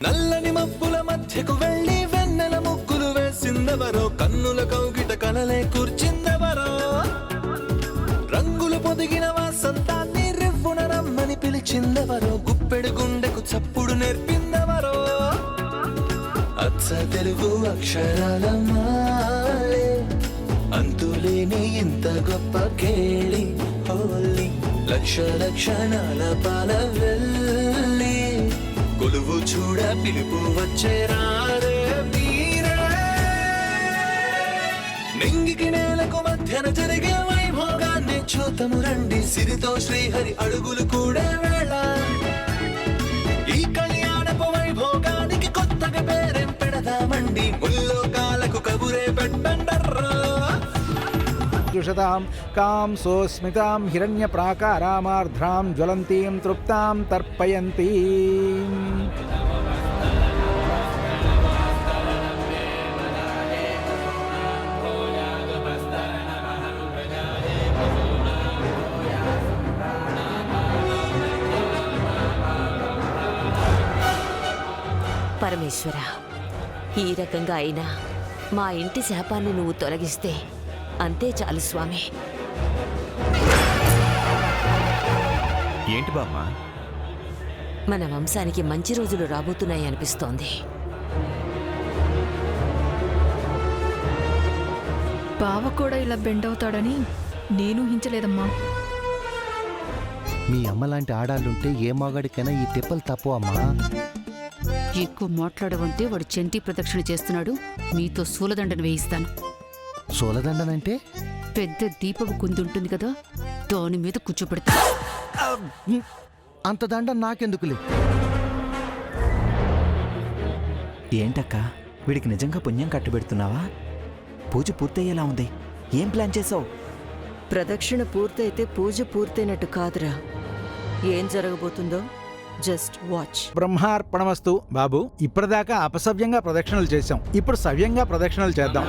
నల్లని మబ్బుల మధ్యకు వెళ్ళి వెన్నెల ముగ్గులు వేసిందెవరో, కన్నుల కౌగిట కలలే కూర్చిందెవరో, రంగులు పొదిగిన వాసంతాన్ని రివ్వున రమ్మని పిలిచిందెవరో, గుప్పెడు గుండెకు చప్పుడు నేర్పిందెవరో, అచ్చ తెలుగు అక్షరాల మాలే అంతులేని ఇంత గొప్ప కేళి హోలీ, లక్ష లక్షణాల పాల వెళ్ళి కొలువు చూడ పిలుపు వచ్చేరారే మీరే. నింగికి నేలకు మధ్యన జరిగే వైభోగాన్ని చూతము రండి, సిరితో శ్రీహరి అడుగులు కూడా వేళ. ఈ కళ్యాణపు వైభోగానికి కొత్తగా పేరేం పెడదామండి, ముల్లోకాలకు కబురే పెట్టండర్రా. जुषतां कां सोस्मितां हिरण्यप्राकारामार्द्रां ज्वलन्तीं तृप्तां तर्पयन्तीम्. పరమేశ్వర, ఈ రకంగా అయినా మా ఇంటి శాపాన్ని నువ్వు తొలగిస్తే అంతే చాలు స్వామి. ఏంటి బామ్మ? మన వంశానికి మంచి రోజులు రాబోతున్నాయి అనిపిస్తోంది. బావ కూడా ఇలా బెండవుతాడని నేను ఊహించలేదమ్మా. మీ అమ్మ లాంటి ఆడాలుంటే ఏ మగాడికైనా ఈ తిప్పలు తప్పు అమ్మా. ఎక్కువ మాట్లాడవంటే వాడు చంటి ప్రదక్షిణ చేస్తున్నాడు. మీతో శూలదండను వేయిస్తాను. సోలదండనంటే పెద్ద దీపపు కుంది ఉంటుంది కదా, దాని మీద కూర్చోబెడతా. అంత దండ నాకెందుకులే. ఏంటక్క, వీడికి నిజంగా పుణ్యం కట్టుబెడుతున్నావా? పూజ పూర్తయ్యేలా ఉంది. ఏం ప్లాన్ చేసావు? ప్రదక్షిణ పూర్తయితే పూజ పూర్తయినట్టు కాదురా. ఏం జరగబోతుందో జస్ట్ వాచ్. బ్రహ్మార్పణమస్తు. బాబు, ఇప్పటిదాకా అపసవ్యంగా ప్రదక్షిణలు చేశాం, ఇప్పుడు సవ్యంగా ప్రదక్షిణలు చేద్దాం.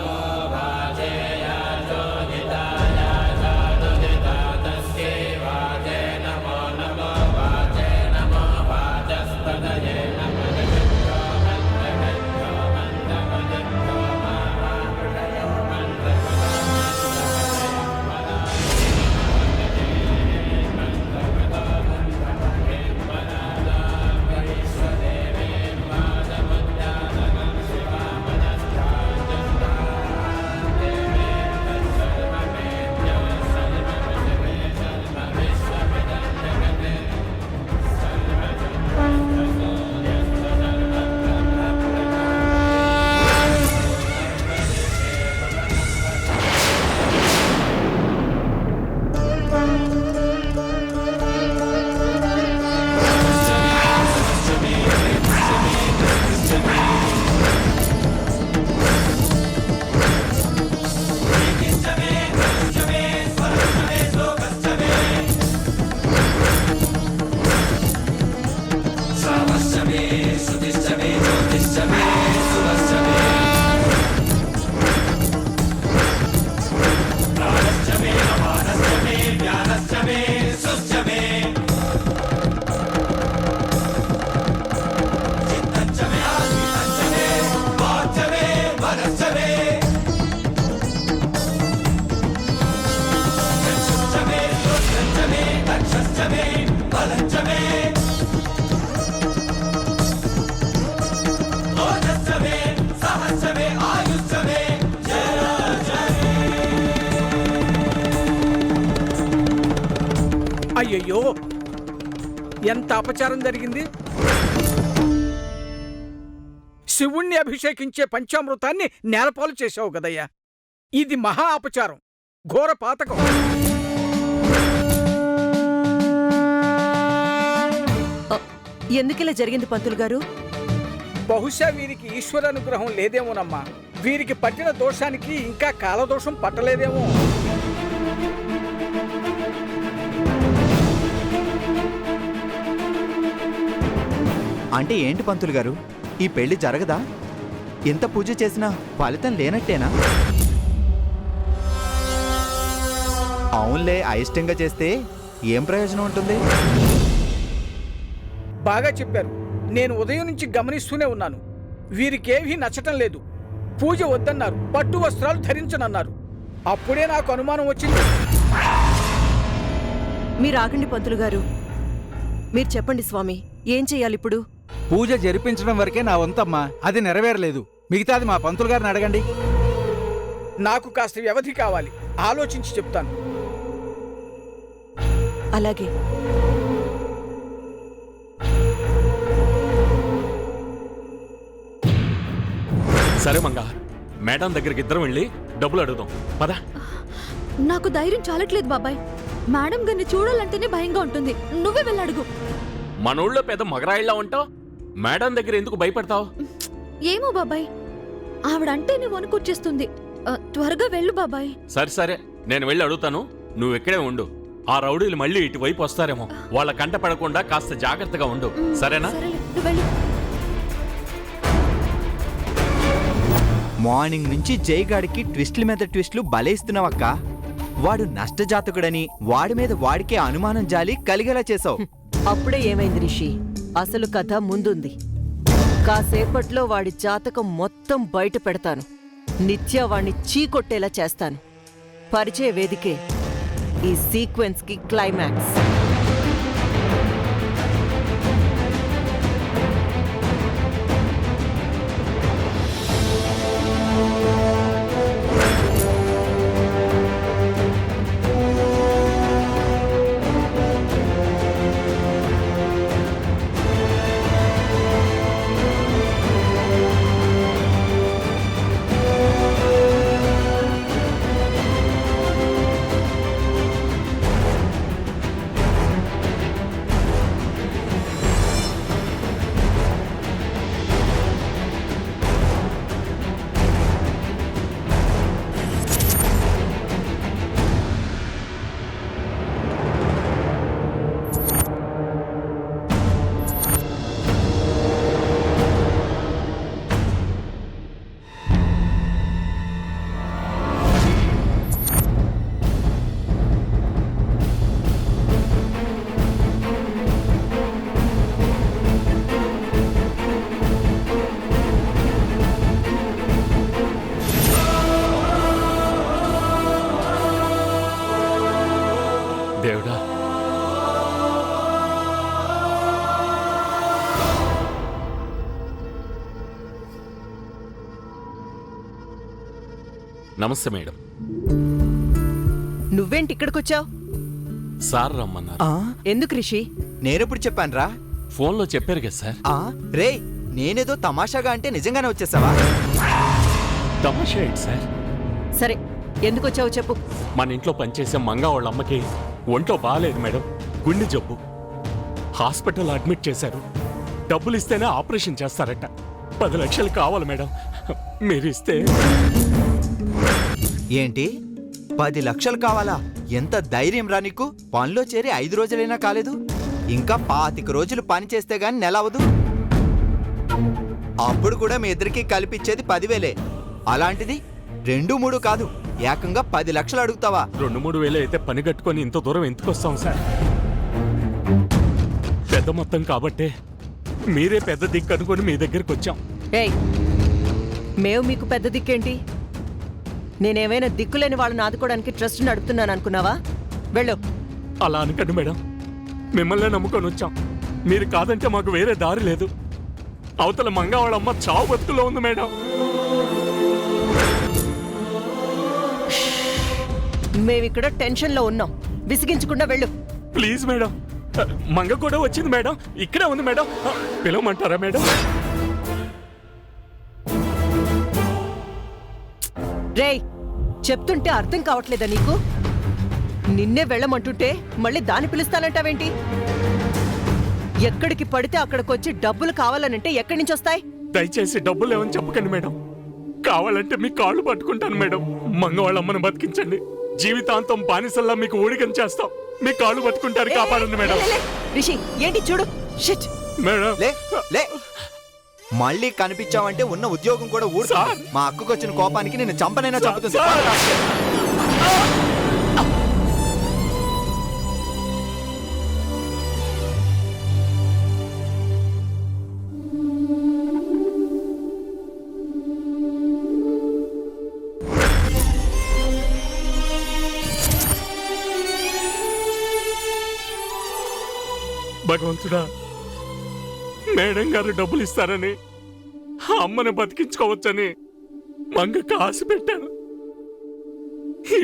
అయ్యయ్యో, ఎంత అపచారం జరిగింది! శివుణ్ణి అభిషేకించే పంచామృతాన్ని నేలపాలు చేశావు కదయ్యా. ఇది మహా అపచారం, ఘోర పాతకం. ఎందుకిలా జరిగింది పంతులు గారు? బహుశా వీరికి ఈశ్వరానుగ్రహం లేదేమోనమ్మా. వీరికి పట్టిన దోషానికి ఇంకా కాలదోషం పట్టలేదేమో. అంటే ఏంటి పంతులు గారు, ఈ పెళ్లి జరగదా? ఎంత పూజ చేసినా ఫలితం లేనట్టేనా? అవునులే, అయిష్టంగా చేస్తే ఏం ప్రయోజనం ఉంటుంది? బాగా చెప్పారు. నేను ఉదయం నుంచి గమనిస్తూనే ఉన్నాను. వీరికేవీ నచ్చటం లేదు. పూజ వద్దన్నారు, పట్టు వస్త్రాలు ధరించనన్నారు. అప్పుడే నాకు అనుమానం వచ్చింది. మీరు ఆగండి పంతులు గారు. మీరు చెప్పండి స్వామి, ఏం చెయ్యాలి ఇప్పుడు? పూజ జరిపించడం వరకే నా వంతమ్మా, అది నెరవేరలేదు. మిగతాది మా పంతులు గారిని అడగండి. నాకు కాస్త వ్యవధి కావాలి, ఆలోచించి చెప్తాను. అలాగే. సరే మంగా, మేడం దగ్గరికి ఇద్దరం వెళ్ళి డబ్బులు అడుగుదాం పద. నాకు ధైర్యం చాలట్లేదు బాబాయ్. మేడం గారిని చూడాలంటేనే భయంగా ఉంటుంది. నువ్వే వెళ్ళడుగు. మన ఊళ్ళో పెద్ద మగరాయిలా ఉంటావు, మేడం దగ్గర ఎందుకు భయపడతావు? ఏమో బాబాయ్, ఆవిడంటేనే వణుకొచ్చేస్తుంది. త్వరగా వెళ్ళు బాబాయ్. సరే సరే, నేను వెళ్ళి అడుగుతాను, నువ్వు ఇక్కడే ఉండు. ఆ రౌడీలు మళ్ళీ ఇటువైపు వస్తారేమో, వాళ్ళ కంట పడకుండా కాస్త జాగ్రత్తగా ఉండు, సరేనా? సరేలే, నువ్వు వెళ్ళు. మార్నింగ్ నుంచి జైగాడికి ట్విస్టుల మీద ట్విస్టులు భలే ఇస్తున్నావక్క. వాడు నష్టజాతకుడని వాడి మీద వాడికే అనుమానం జాలి కలిగేలా చేసావు. అప్పుడే ఏమైంది రిషి? అసలు కథ ముందుంది. కాసేపట్లో వాడి జాతకం మొత్తం బయట పెడతాను. నిత్య వాణ్ణి చీకొట్టేలా చేస్తాను. పరిచయ వేదికే ఈ సీక్వెన్స్కి క్లైమాక్స్. దేవుడా, నమస్తే మేడం. నువ్వేంటి ఇక్కడికొచ్చావు? సార్ రమ్మన్నారు. ఎందుకు రిషి? నేనెప్పుడు చెప్పానురా? ఫోన్లో చెప్పారు కదా సార్. రే, నేనేదో తమాషాగా అంటే నిజంగానే వచ్చేసావా? తమాషా ఏంటి సార్? సరే, ఎందుకు వచ్చావు చెప్పు. మన ఇంట్లో పనిచేసే మంగా వాళ్ళ అమ్మకి ఒంట్లో బాగాలేదు మేడం, గుండె జబ్బు. హాస్పిటల్ అడ్మిట్ చేశారు. డబ్బులు ఇస్తేనే ఆపరేషన్ చేస్తారట. 10 లక్షలు కావాలి మేడం, మీరు ఇస్తే. ఏంటి 10 లక్షలు కావాలా? ఎంత ధైర్యం రా నీకు? పనిలో చేరి 5 రోజులైనా కాలేదు, ఇంకా 25 రోజులు పని చేస్తే గాని నెల అవదు. అప్పుడు కూడా మీ ఇద్దరికి కలిపిచ్చేది 10,000. అలాంటిది 2-3 కాదు, ఏకంగా 10 లక్షలు అడుగుతావా? 2-3 వేలు అయితే పని కట్టుకొని ఇంత దూరం ఎందుకు వస్తాం సార్? పెద్ద మొత్తం కాబట్టే మీరే పెద్ద దిక్కు అనుకొని మీ దగ్గరికి వచ్చాం. ఏయ్, మేము మీకు పెద్ద దిక్కేంటి? నేనేమైనా దిక్కులేని వాళ్ళని ఆదుకోవడానికి ట్రస్ట్ నడుపుతున్నాను అనుకున్నావా? వెళ్ళు. అలా అనకండి మేడం, మిమ్మల్నే నమ్ముకొని వచ్చాం. మీరు కాదంటే మాకు వేరే దారి లేదు. అవతల మంగా వాళ్ళ అమ్మ చావు బతుకులో ఉంది మేడం. మేమిక్కడ టెన్షన్లో ఉన్నాం, విసిగించకుండా వెళ్ళు. ప్లీజ్ మేడం, మంగ కూడా వచ్చింది మేడం, ఇక్కడే ఉంది మేడం, పిలవమంటారా మేడం? రేయ్, చెప్తుంటే అర్థం కావట్లేదా నీకు? నిన్నే వెళ్ళమంటుంటే మళ్ళీ దాన్ని పిలుస్తానంటావేంటి? ఎక్కడికి పడితే అక్కడికొచ్చి డబ్బులు కావాలనంటే ఎక్కడి నుంచి వస్తాయి? దయచేసి డబ్బులు ఏమని చెప్పకండి మేడం, కావాలంటే మీ కాళ్ళు పట్టుకుంటాను మేడం. మంగ వాళ్ళ అమ్మను బతికించండి, జీవితాంతం బానిసల్లా మీకు ఊడిగం చేస్తాం. మీ కాళ్ళు పట్టుకుంటారు, కాపాడండి మేడం. రిషి, ఏంటి చూడు. షిట్. మేడం లే లే, మళ్ళీ కనిపించావంటే ఉన్న ఉద్యోగం కూడా ఊడుతా. మా అక్కకు వచ్చిన కోపానికి నేను చంపనైనా చంపుతుంది. భగవంతుడా, మేడం గారు డబ్బులు ఇస్తారని అమ్మని బతికించుకోవచ్చని మంగకు ఆశ పెట్టాను.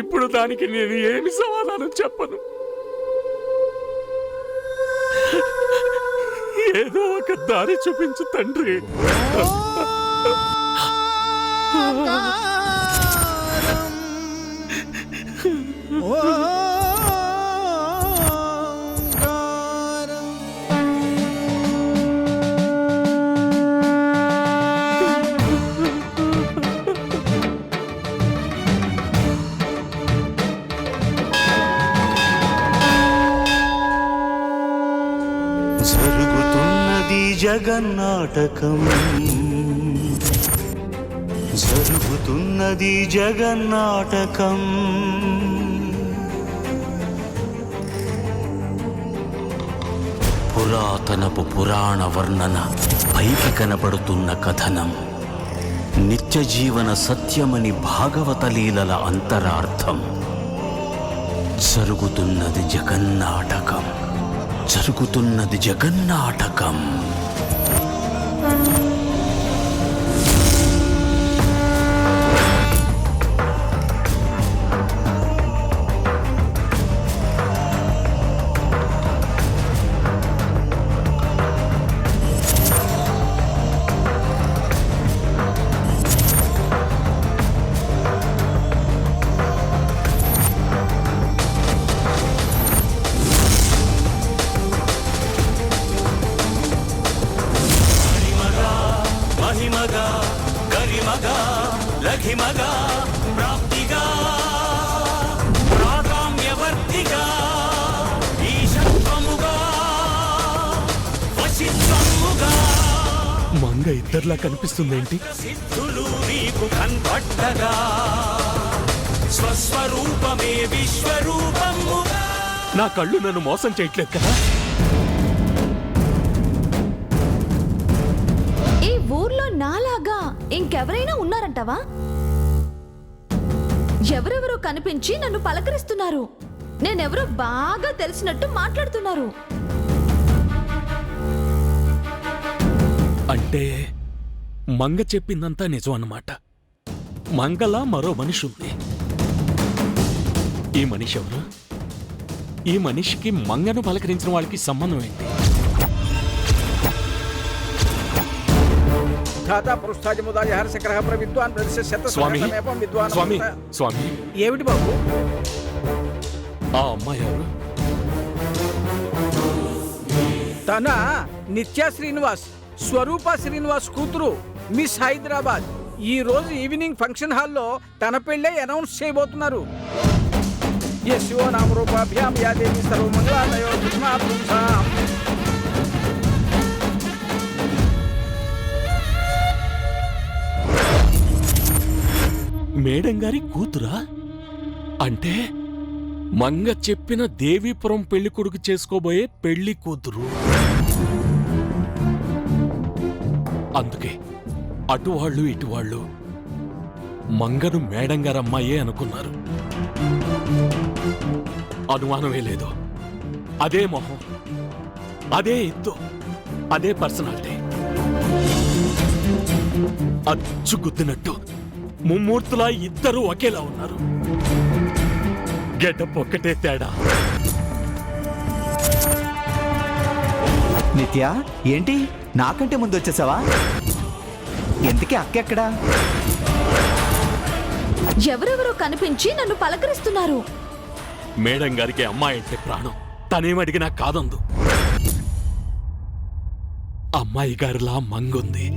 ఇప్పుడు దానికి నేను ఏమి సమాధానం చెప్పను. ఏదో ఒక దారి చూపించు తండ్రి. జరుగుతున్నది జగన్నాటకం, జరుగుతున్నది జగన్నాటకం. పురాతనపు పురాణ వర్ణన, పైకి కనబడుతున్న కథనం, నిత్య జీవన సత్యమని భాగవత లీలల అంతరార్థం. జరుగుతున్నది జగన్నాటకం, జరుగుతున్నది జగన్నాటకం. లఘిమగా ప్రాప్తిగా ప్రాగామ్యవర్తిగా ఈశత్వముగా వశిత్వముగా. మంగ ఇద్దర్లా కనిపిస్తుందేంటి? సిద్ధులు నీకు కన్పట్టగా స్వస్వరూపమే విశ్వరూపముగా. నా కళ్ళు నన్ను మోసం చేయట్లేదు కదా? ఈ ఊర్లో నాలాగా ఇంకెవరైనా ఉన్నారంటావా? ఎవరెవరో కనిపించి నన్ను పలకరిస్తున్నారు. నేనెవరో బాగా తెలిసినట్టు మాట్లాడుతున్నారు. అంటే మంగ చెప్పిందంతా నిజం అన్నమాట. మంగలా మరో మనిషి ఉంది. ఈ మనిషి ఎవరు? ఈ మనిషికి మంగను పలకరించిన వాళ్ళకి సంబంధం ఏంటి? స్వామి, స్వామి, స్వామి, ఏమిటి బాబు? ఆ అమ్మాయి ఎవరు? తన నిత్యా శ్రీనివాస్, స్వరూప శ్రీనివాస్ కూతురు, మిస్ హైదరాబాద్. ఈ రోజు ఈవినింగ్ ఫంక్షన్ హాల్లో తన పెళ్ళే అనౌన్స్ చేయబోతున్నారు. యశో నామరూపాభ్యాం యా దేవి సర్వమంగళాలయో పుష్మాపుంసాం. మేడం గారి కూతురా? అంటే మంగ చెప్పిన దేవీపురం పెళ్లి కొడుకు చేసుకోబోయే పెళ్లి కూతురు. అందుకే అటువాళ్ళు ఇటువాళ్ళు మంగను మేడం గారు అమ్మాయే అనుకున్నారు. అనుమానమే లేదు. అదే మొహం, అదే ఎత్తు, అదే పర్సనాలిటీ. అచ్చు గుద్దినట్టు ముమ్మూర్తులా ఇద్దరూ ఒకేలా ఉన్నారు. గెటప్ ఒక్కటే తేడా. నిత్య, ఏంటి నాకంటే ముందు వచ్చేసావా? ఎందుకే అక్కెక్కడా? ఎవరెవరో కనిపించి నన్ను పలకరిస్తున్నారు. మేడం గారికి అమ్మాయి అంటే ప్రాణం. తనేమడిగినా కాదందు. అమ్మాయి గారిలా మంగుంది.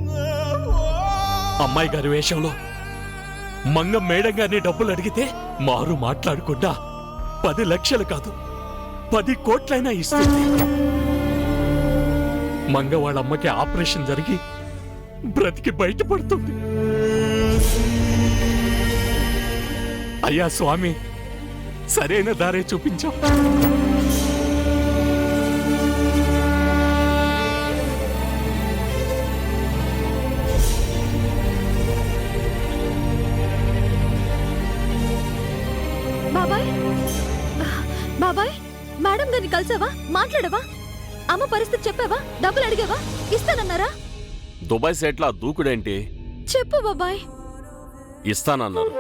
అమ్మాయి గారి వేషంలో మంగ మేడం గారిని డబ్బులు అడిగితే మారు మాట్లాడకుండా 10 లక్షలు కాదు 10 కోట్లైనా ఇస్తుంది. మంగ వాళ్ళ అమ్మకి ఆపరేషన్ జరిగి బ్రతికి బయటపడుతుంది. అయ్యా స్వామి, సరైన దారే చూపించాం. బాబాయ్, బాబాయ్, మేడం గారిని కలిసావా? మాట్లాడవా? అమ్మ పరిస్థితి చెప్పావా? డబ్బులు అడిగావా? ఇస్తానన్నారా? దుబాయ్ సెట్లా దూకుడేంటి? చెప్పు బాబాయ్. ఇస్తానన్నారు.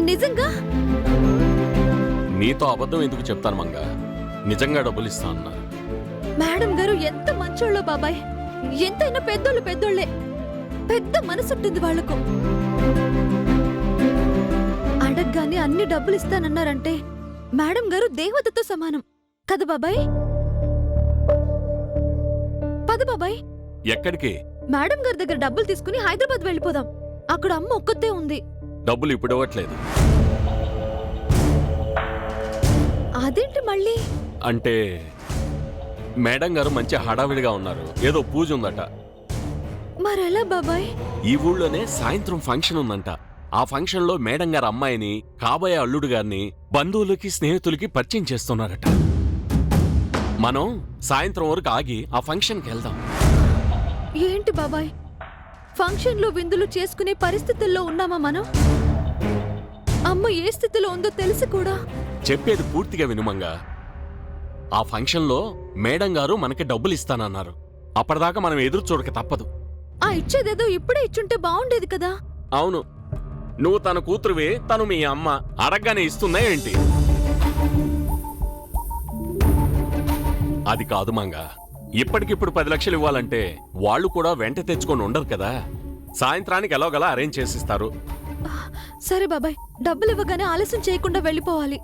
నిజంగా? నీతో అబద్ధం ఎందుకు చెప్తాను మంగ, నిజంగా డబ్బులు ఇస్తా అన్నారు. మేడం గారు ఎంత మంచోళ్ళో బాబాయ్. ఎంతైనా పెద్దోళ్ళే. పెద్ద మనసుంటుంది వాళ్లకు. అడగ్గానే అన్ని డబ్బులు ఇస్తానన్నారంటే మేడం గారు దేవతతో సమానం కదా బాబాయ్? పద బాబాయ్. ఎక్కడికి? మేడం గారి దగ్గర డబ్బులు తీసుకుని హైదరాబాద్ వెళ్ళిపోదాం. అక్కడ అమ్మ ఒక్కతే ఉంది. డబ్బులు ఇప్పుడు ఇవ్వట్లేదు. అదేంటి మళ్ళీ? అంటే మేడం గారు మంచి హడావిడిగా ఉన్నారు, ఏదో పూజ ఉందట. మరెలా బాబాయ్? ఈ ఊళ్ళోనే సాయంత్రం ఫంక్షన్ ఉందంట. ఆ ఫంక్షన్ లో మేడం గారు అమ్మాయిని, కాబోయే అల్లుడు గారిని బంధువులకి స్నేహితులకి పరిచయం చేస్తున్నారట. మనం సాయంత్రం వరకు ఆగి ఆ ఫంక్షన్కి వెళ్దాం. ఏంటి బాబాయ్, ఫంక్షన్ లో విందులు చేసుకునే పరిస్థితుల్లో ఉన్నామా మనం? అమ్మ ఏ స్థితిలో ఉందో తెలిసి కూడా. చెప్పేది పూర్తిగా వినుమంగా. ఆ ఫంక్షన్ లో మేడం గారు మనకి డబ్బులు ఇస్తానన్నారు. అప్పటిదాకా మనం ఎదురు చూడక తప్పదు. ఆ ఇచ్చేదేదో ఇప్పుడే ఇచ్చుంటే బాగుండేది కదా. అవును, నువ్వు తన కూతురువే, తను మీ అమ్మ. అడగ్గానే ఇస్తుందా ఏంటి? అది కాదు మంగా. ఇప్పటికిప్పుడు 10 లక్షలు ఇవ్వాలంటే వాళ్ళు కూడా వెంట తెచ్చుకొని ఉండరు కదా. సాయంత్రానికి ఎలాగలా అరేంజ్ చేసిస్తారు. సరే బాబాయ్, డబ్బులు ఇవ్వగానే ఆలస్యం చేయకుండా వెళ్ళిపోవాలి.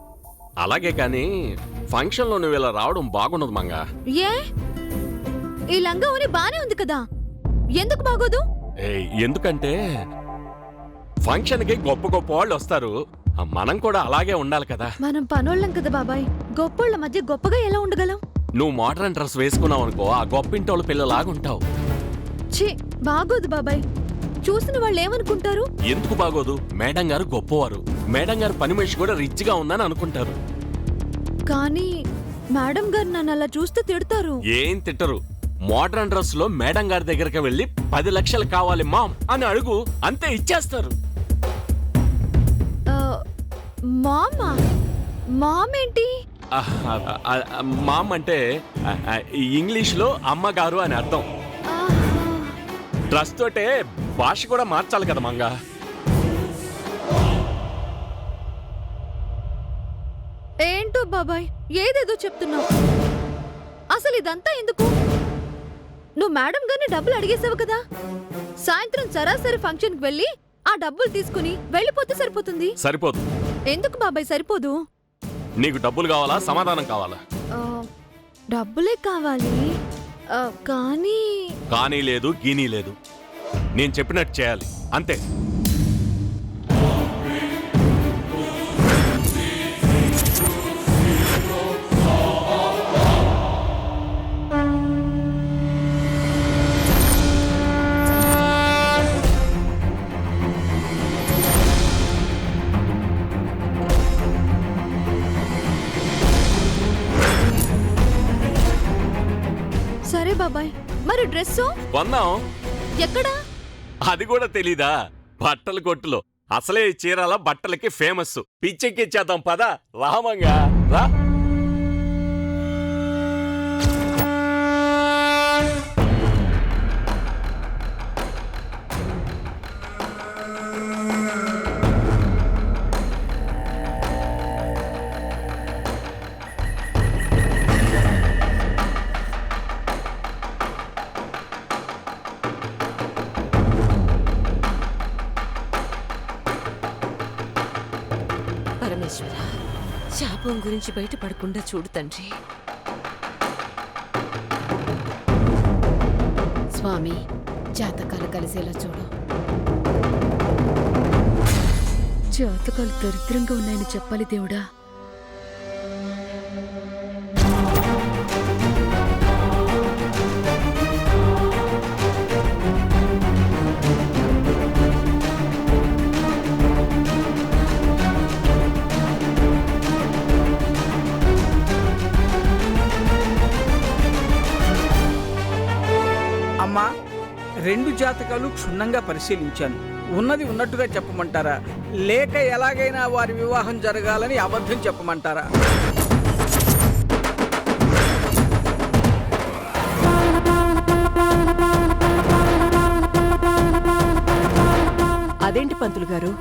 అలాగే కానీ ఫంక్షన్ లో నువ్వు ఇలా రావడం బాగున్నది మంగా. ఏ, ఈ లంగావని బానే ఉంది కదా, ఎందుకు బాగోదు? ఎందుకంటే ఫంక్షన్ కి గొప్ప గొప్ప వాళ్ళు వస్తారు, మనం కూడా అలాగే ఉండాలి కదా. మనం పనోళ్ళం కదా బాబాయ్, గొప్పోళ్ళ మధ్య గొప్పగా ఎలా ఉండగలం? నువ్వు మోడర్న్ డ్రెస్ వేసుకున్నావు అనుకో, ఆ గొప్పింటోళ్ళ పిల్లలాగుంటావు. ఛీ, బాగోదు బాబాయ్. చూసిన వాళ్ళు ఏమనుకుంటారు? ఎందుకు బాగోదు? మేడం గారు గొప్పవారు, మేడం గారు పని మనిషి కూడా రిచ్ గా ఉందని అనుకుంటారు. కానీ మేడం గారు నన్ను అలా చూస్తే తిడతారు. ఏం తిట్టరు. మోడర్న్ డ్రెస్ లో మేడం గారి దగ్గరికి వెళ్ళి 10 లక్షలు కావాలి మామ్ అని అడుగు, అంతే ఇచ్చేస్తారు. మామ్ ఏంటి? మామ్ అంటే ఇంగ్లీష్ లో అమ్మగారు అని అర్థం. డ్రెస్ తోటే భాష కూడా మార్చాలి కదా మంగా. ఏంటో బాబాయ్, ఏదేదో చెప్తున్నావు. అసలు ఇదంతా ఎందుకు? నువ్వు మేడం గారిని డబ్బులు అడిగేసావు కదా. సాయంత్రం సరాసరి ఫంక్షన్ కి వెళ్ళి ఆ డబ్బులు తీసుకుని వెళ్ళిపోతే సరిపోతుంది. సరిపోదు. ఎందుకు బాబాయ్ సరిపోదు? నీకు డబ్బులు కావాలా, సమాధానం కావాలా? డబ్బులే కావాలి. కానీ లేదు, గీనీ లేదు. నేను చెప్పినట్టు చేయాలి, అంతే. సరే బాబాయ్, మరి డ్రెస్సు కొన్నాం. ఎక్కడా? అది కూడా తెలీదా? బట్టల కొట్టులో. అసలే ఈ చీరాల బట్టలకి ఫేమస్. పిచ్చెక్కిచ్చేద్దాం పదా, రామంగా రా. పరమేశ్వర, శాపం గురించి బయటపడకుండా చూడు తండ్రి. స్వామి, జాతకాలు కలిసేలా చూడు. జాతకాలు దరిద్రంగా ఉన్నాయని చెప్పాలి దేవుడా. 2 జాతకాలు క్షుణ్ణంగా పరిశీలించాను. ఉన్నది ఉన్నట్టుగా చెప్పమంటారా, లేక ఎలాగైనా వారి వివాహం జరగాలని అబద్ధం చెప్పమంటారా? అదేంటి పంతులు గారు,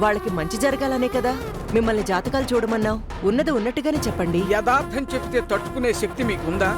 వాళ్ళకి మంచి జరగాలనే కదా మిమ్మల్ని జాతకాలు చూడమన్నావు. ఉన్నది ఉన్నట్టుగానే చెప్పండి. యథార్థం చెప్తే తట్టుకునే శక్తి మీకుందా?